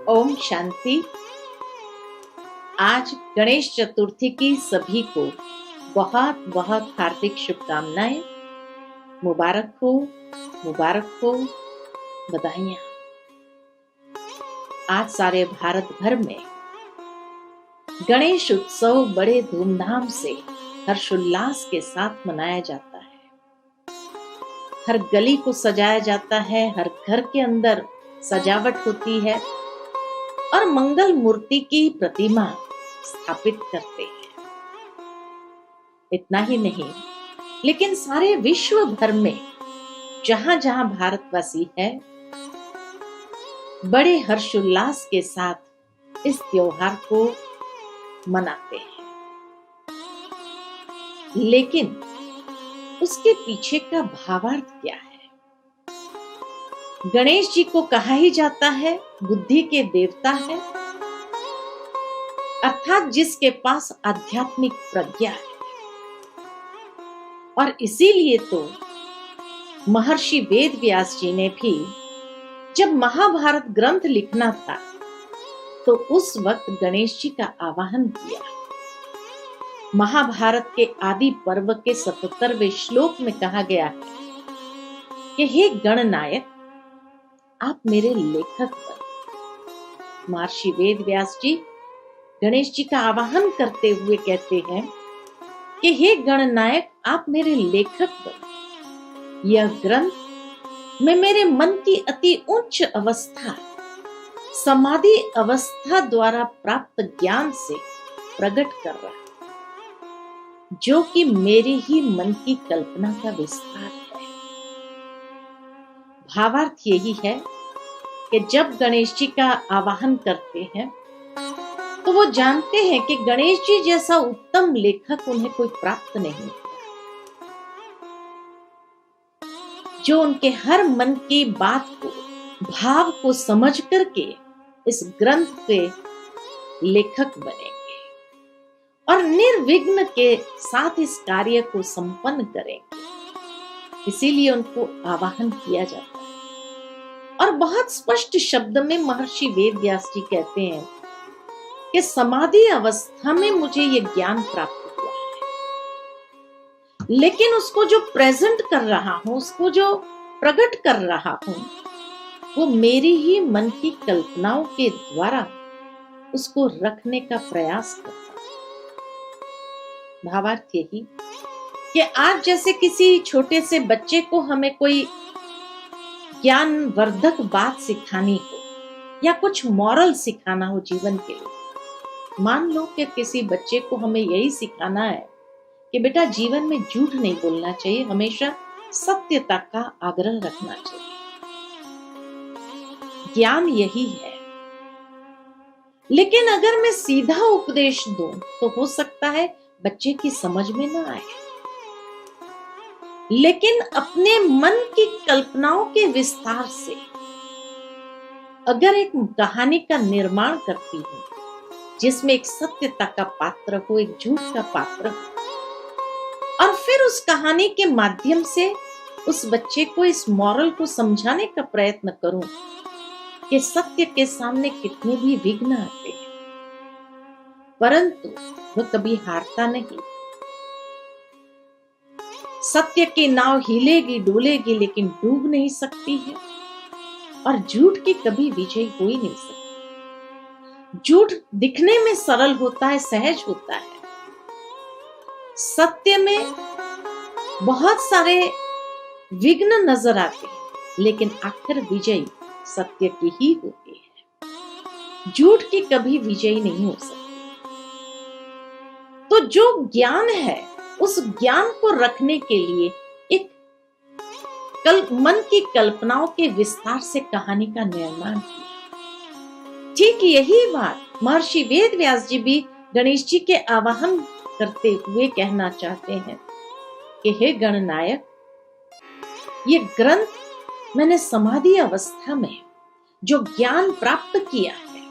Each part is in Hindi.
ओम शांति। आज गणेश चतुर्थी की सभी को बहुत बहुत हार्दिक शुभकामनाएं। मुबारक हो, बधाइयां। आज सारे भारत भर में गणेश उत्सव बड़े धूमधाम से हर्षोल्लास के साथ मनाया जाता है। हर गली को सजाया जाता है, हर घर के अंदर सजावट होती है और मंगल मूर्ति की प्रतिमा स्थापित करते हैं। इतना ही नहीं, लेकिन सारे विश्व भर में जहां जहां भारतवासी है, बड़े हर्षोल्लास के साथ इस त्योहार को मनाते हैं। लेकिन उसके पीछे का भावार्थ क्या है? गणेश जी को कहा ही जाता है बुद्धि के देवता है, अर्थात जिसके पास आध्यात्मिक प्रज्ञा है। और इसीलिए तो महर्षि वेद व्यास जी ने भी जब महाभारत ग्रंथ लिखना था तो उस वक्त गणेश जी का आवाहन किया। महाभारत के आदि पर्व के 77वें श्लोक में कहा गया है कि हे गणनायक, आप मेरे लेखक बन। महर्षि वेद व्यास जी गणेश जी का आवाहन करते हुए कहते हैं कि हे गणनायक, आप मेरे लेखक बन। यह ग्रंथ मैं मेरे मन की अति उच्च अवस्था, समाधि अवस्था द्वारा प्राप्त ज्ञान से प्रकट कर रहा है, जो कि मेरे ही मन की कल्पना का विस्तार है। भावार्थ यही है कि जब गणेश जी का आवाहन करते हैं तो वो जानते हैं कि गणेश जी जैसा उत्तम लेखक उन्हें कोई प्राप्त नहीं, जो उनके हर मन की बात को, भाव को समझ करके इस ग्रंथ के लेखक बनेंगे और निर्विघ्न के साथ इस कार्य को संपन्न करेंगे। इसीलिए उनको आवाहन किया जाता है। और बहुत स्पष्ट शब्द में महर्षि वेद व्यास जी कहते हैं कि समाधि अवस्था में मुझे ये ज्ञान प्राप्त हुआ है, लेकिन उसको जो प्रेजेंट कर रहा हूं, उसको जो प्रकट कर रहा हूं, वो मेरी ही मन की कल्पनाओं के द्वारा उसको रखने का प्रयास करता हूं। भावार्थ यही कि आज जैसे किसी छोटे से बच्चे को हमें कोई ज्ञान वर्धक बात सिखानी हो या कुछ मॉरल सिखाना हो जीवन के लिए। मान लो कि किसी बच्चे को हमें यही सिखाना है कि बेटा जीवन में झूठ नहीं बोलना चाहिए, हमेशा सत्यता का आग्रह रखना चाहिए। ज्ञान यही है। लेकिन अगर मैं सीधा उपदेश दूं तो हो सकता है बच्चे की समझ में ना आए, लेकिन अपने मन की कल्पनाओं के विस्तार से अगर एक कहानी का निर्माण करती हूं जिसमें एक सत्यता का पात्र हो, एक झूठ का पात्र हो, और फिर उस कहानी के माध्यम से उस बच्चे को इस मॉरल को समझाने का प्रयत्न करूं कि सत्य के सामने कितने भी विघ्न आते हैं, परंतु वो कभी हारता नहीं। सत्य की नाव हिलेगी डोलेगी लेकिन डूब नहीं सकती है, और झूठ की कभी विजय हो ही नहीं सकती। झूठ दिखने में सरल होता है, सहज होता है। सत्य में बहुत सारे विघ्न नजर आते हैं, लेकिन आखिर विजय सत्य की ही होती है। झूठ की कभी विजय नहीं हो सकती। तो जो ज्ञान है, उस ज्ञान को रखने के लिए एक मन की कल्पनाओं के विस्तार से कहानी का निर्माण किया। ठीक यही बात महर्षि वेद व्यास जी भी गणेश जी के आवाहन करते हुए कहना चाहते हैं कि हे गणनायक, ये ग्रंथ मैंने समाधि अवस्था में जो ज्ञान प्राप्त किया है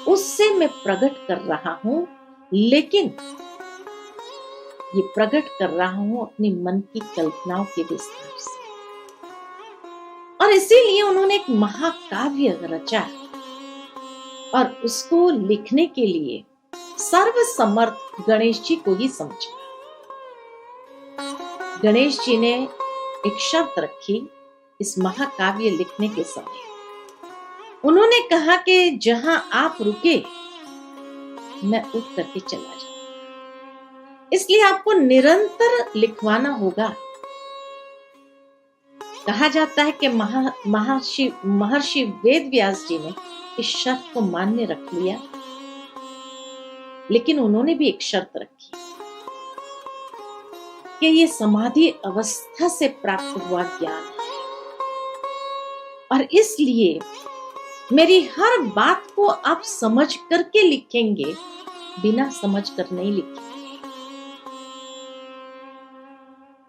उससे मैं प्रकट कर रहा हूं, लेकिन ये प्रकट कर रहा हूं अपनी मन की कल्पनाओं के विस्तार से। और इसीलिए उन्होंने एक महाकाव्य रचा और उसको लिखने के लिए सर्वसमर्थ गणेश जी को ही समझा। गणेश जी ने एक शर्त रखी इस महाकाव्य लिखने के समय। उन्होंने कहा कि जहां आप रुके मैं उठ करके चला जाऊं, इसलिए आपको निरंतर लिखवाना होगा। कहा जाता है कि महर्षि वेद व्यास जी ने इस शर्त को मान्य रख लिया, लेकिन उन्होंने भी एक शर्त रखी कि ये समाधि अवस्था से प्राप्त हुआ ज्ञान है और इसलिए मेरी हर बात को आप समझ करके लिखेंगे, बिना समझ कर नहीं लिखेंगे।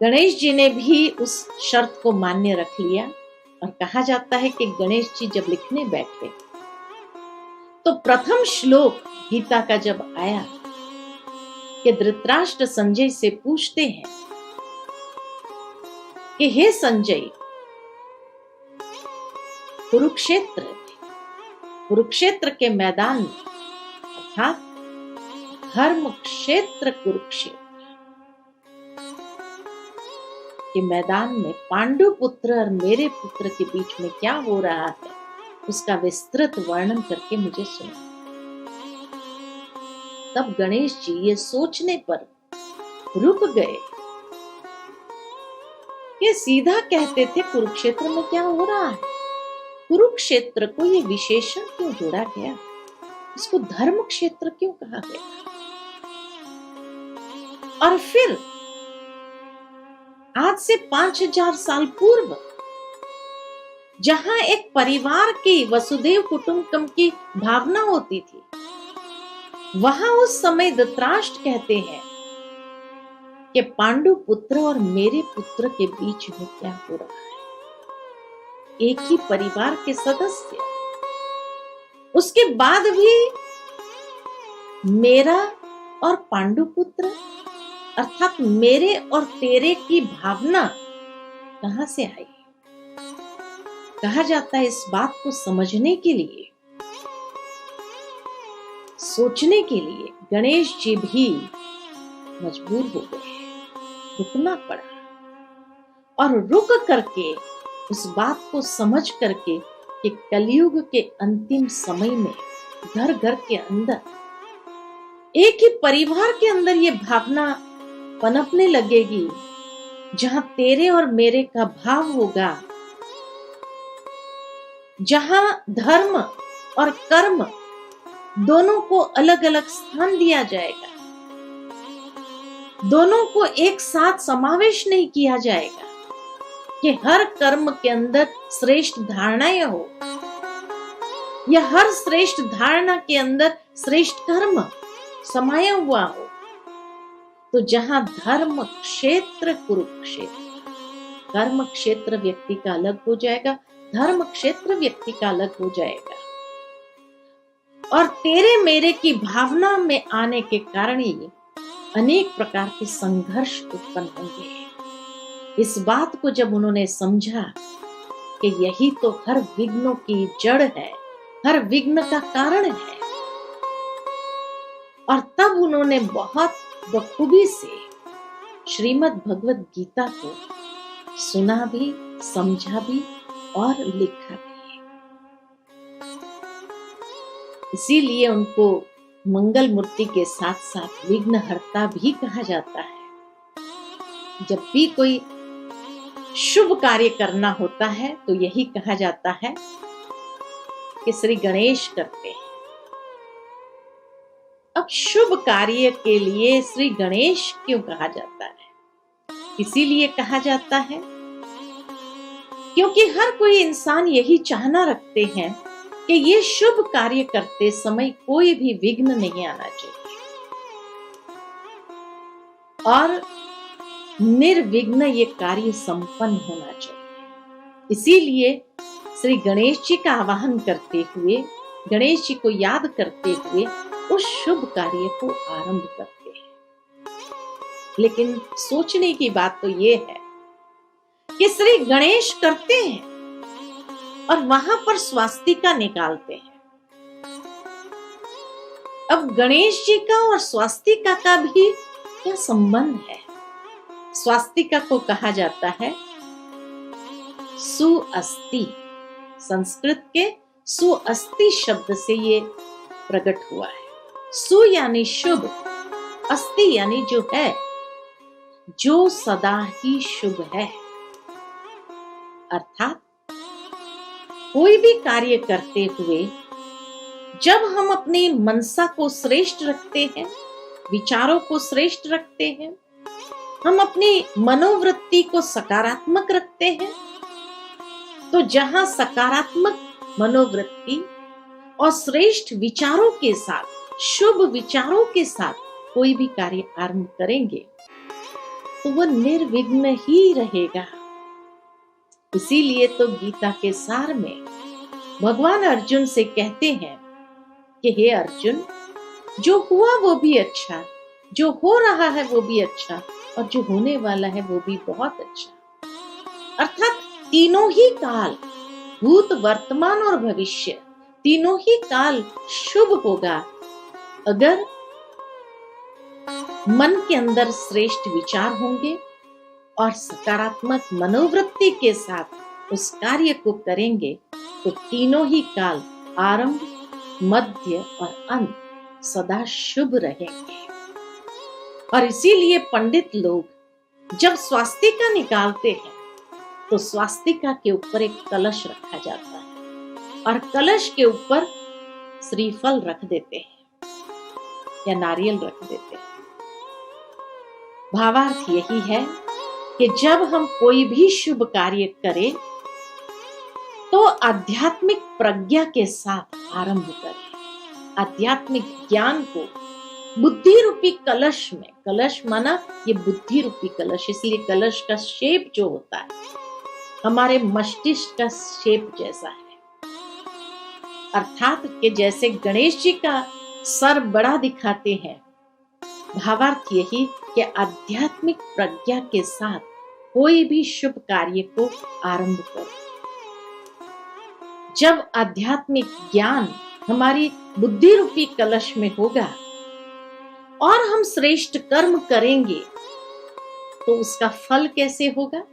गणेश जी ने भी उस शर्त को मान्य रख लिया और कहा जाता है कि गणेश जी जब लिखने बैठे तो प्रथम श्लोक गीता का जब आया कि धृतराष्ट्र संजय से पूछते हैं कि हे संजय, कुरुक्षेत्र के मैदान में अर्थात धर्म क्षेत्र कुरुक्षेत्र के मैदान में पांडु पुत्र और मेरे पुत्र के बीच में क्या हो रहा है, उसका विस्तृत वर्णन करके मुझे सुना। तब गणेश जी ये सोचने पर रुक गए कि सीधा कहते थे कुरुक्षेत्र में क्या हो रहा है, कुरुक्षेत्र को ये विशेषण क्यों जोड़ा गया, इसको धर्म क्षेत्र क्यों कहा गया। और फिर आज से 5000 साल पूर्व जहां एक परिवार की वसुदेव कुटुंबकम की भावना होती थी, वहां उस समय धृतराष्ट्र कहते हैं कि पांडु पुत्र और मेरे पुत्र के बीच में क्या हो रहा है, एक ही परिवार के सदस्य, उसके बाद भी मेरा और पांडु पुत्र अर्थात मेरे और तेरे की भावना कहां से आई। कहा जाता है इस बात को समझने के लिए, सोचने के लिए गणेश जी भी मजबूर हो गए, रुकना पड़ा और रुक करके उस बात को समझ करके कि कलयुग के अंतिम समय में घर घर के अंदर एक ही परिवार के अंदर ये भावना पनपने लगेगी, जहां तेरे और मेरे का भाव होगा, जहां धर्म और कर्म दोनों को अलग अलग स्थान दिया जाएगा, दोनों को एक साथ समावेश नहीं किया जाएगा कि हर कर्म के अंदर श्रेष्ठ धारणाएं हो या हर श्रेष्ठ धारणा के अंदर श्रेष्ठ कर्म समाया हुआ हो। तो जहां धर्म क्षेत्र कुरुक्षेत्र, कर्म क्षेत्र व्यक्ति का अलग हो जाएगा, धर्म क्षेत्र व्यक्ति का अलग हो जाएगा और तेरे मेरे की भावना में आने के कारण ही अनेक प्रकार के संघर्ष उत्पन्न होंगे। इस बात को जब उन्होंने समझा कि यही तो हर विघ्नों की जड़ है, हर विघ्न का कारण है, और तब उन्होंने बहुत बखूबी से श्रीमद् भगवत गीता को सुना भी, समझा भी और लिखा भी। इसीलिए उनको मंगल मूर्ति के साथ साथ विघ्नहर्ता भी कहा जाता है। जब भी कोई शुभ कार्य करना होता है तो यही कहा जाता है कि श्री गणेश करते हैं। अब शुभ कार्य के लिए श्री गणेश क्यों कहा जाता है? इसीलिए कहा जाता है क्योंकि हर कोई इंसान यही चाहना रखते हैं कि ये शुभ कार्य करते समय कोई भी विघ्न नहीं आना चाहिए और निर्विघ्न ये कार्य संपन्न होना चाहिए। इसीलिए श्री गणेश जी का आवाहन करते हुए, गणेश जी को याद करते हुए उस शुभ कार्य को आरंभ करते हैं। लेकिन सोचने की बात तो ये है कि श्री गणेश करते हैं और वहां पर स्वास्तिका निकालते हैं। अब गणेश जी का और स्वास्तिका का भी क्या संबंध है? स्वास्तिका को कहा जाता है सुअस्ति। संस्कृत के सुअस्ति शब्द से ये प्रकट हुआ है। सु यानी शुभ, अस्ति यानी जो है, जो सदा ही शुभ है। अर्थात कोई भी कार्य करते हुए जब हम अपनी मनसा को श्रेष्ठ रखते हैं, विचारों को श्रेष्ठ रखते हैं, हम अपनी मनोवृत्ति को सकारात्मक रखते हैं, तो जहां सकारात्मक मनोवृत्ति और श्रेष्ठ विचारों के साथ, शुभ विचारों के साथ कोई भी कार्य आरंभ करेंगे तो वह निर्विघ्न ही रहेगा। इसीलिए तो गीता के सार में भगवान अर्जुन से कहते हैं कि हे अर्जुन, जो हुआ वो भी अच्छा, जो हो रहा है वो भी अच्छा, और जो होने वाला है वो भी बहुत अच्छा। अर्थात तीनों ही काल, भूत, वर्तमान और भविष्य, तीनों ही काल शुभ होगा अगर मन के अंदर श्रेष्ठ विचार होंगे और सकारात्मक मनोवृत्ति के साथ उस कार्य को करेंगे, तो तीनों ही काल, आरंभ, मध्य और अंत सदा शुभ रहेंगे। और इसीलिए पंडित लोग जब स्वास्तिका निकालते हैं तो स्वास्तिका के ऊपर एक कलश रखा जाता है और कलश के ऊपर श्रीफल रख देते हैं या नारियल रख देते हैं। भावार्थ यही है कि जब हम कोई भी शुभ कार्य करें तो आध्यात्मिक प्रज्ञा के साथ आरंभ करें। आध्यात्मिक ज्ञान को बुद्धि रूपी कलश में, कलश माना ये बुद्धि रूपी कलश, इसलिए कलश का शेप जो होता है हमारे मस्तिष्क का शेप जैसा है। अर्थात कि जैसे गणेश जी का सर बड़ा दिखाते हैं, भावार्थ यही कि आध्यात्मिक प्रज्ञा के साथ कोई भी शुभ कार्य को आरंभ करो। जब आध्यात्मिक ज्ञान हमारी बुद्धि रूपी कलश में होगा और हम श्रेष्ठ कर्म करेंगे तो उसका फल कैसे होगा?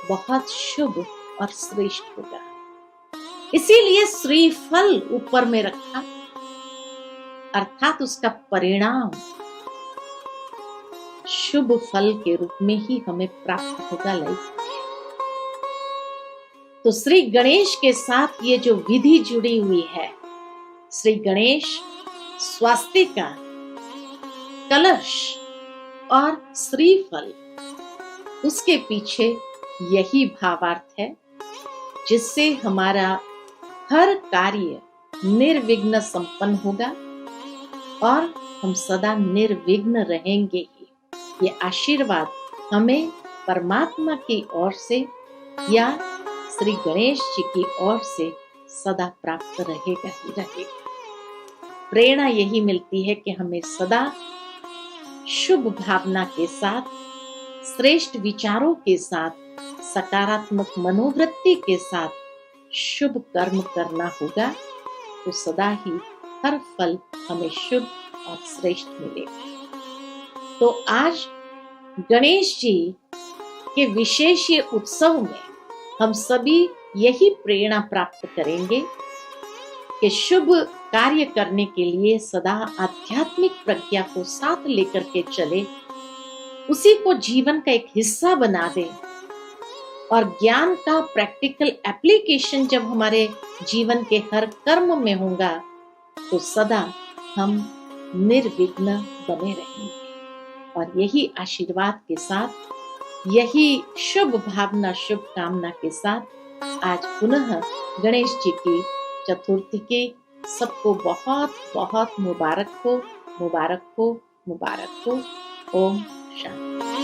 बहुत शुभ और श्रेष्ठ होगा। इसीलिए श्रीफल ऊपर में रखा, अर्थात उसका परिणाम शुभ फल के रूप में ही हमें प्राप्त होगा लाइफ। तो श्री गणेश के साथ ये जो विधि जुड़ी हुई है, श्री गणेश, स्वास्तिका, कलश और श्रीफल, उसके पीछे यही भावार्थ है जिससे हमारा हर कार्य निर्विघ्न संपन्न होगा और हम सदा निर्विघ्न रहेंगे ही। ये आशीर्वाद हमें परमात्मा की ओर से या श्री गणेश जी की ओर से सदा प्राप्त रहेगा ही रहेगा। प्रेरणा यही मिलती है कि हमें सदा शुभ भावना के साथ, श्रेष्ठ विचारों के साथ, सकारात्मक मनोवृत्ति के साथ शुभ कर्म करना होगा, तो सदा ही हर फल हमें शुभ और श्रेष्ठ मिलेगा। तो आज गणेश जी के विशेष ये उत्सव में हम सभी यही प्रेरणा प्राप्त करेंगे कि शुभ कार्य करने के लिए सदा आध्यात्मिक प्रज्ञा को साथ लेकर के चले, उसी को जीवन का एक हिस्सा बना दे और ज्ञान का प्रैक्टिकल एप्लीकेशन जब हमारे जीवन के हर कर्म में होगा तो सदा हम निर्विघ्न बने रहेंगे। और यही आशीर्वाद के साथ, यही शुभ भावना, शुभ कामना के साथ आज पुनः गणेश जी की चतुर्थी के सबको बहुत बहुत मुबारक हो, मुबारक हो, मुबारक हो। ओम शांति।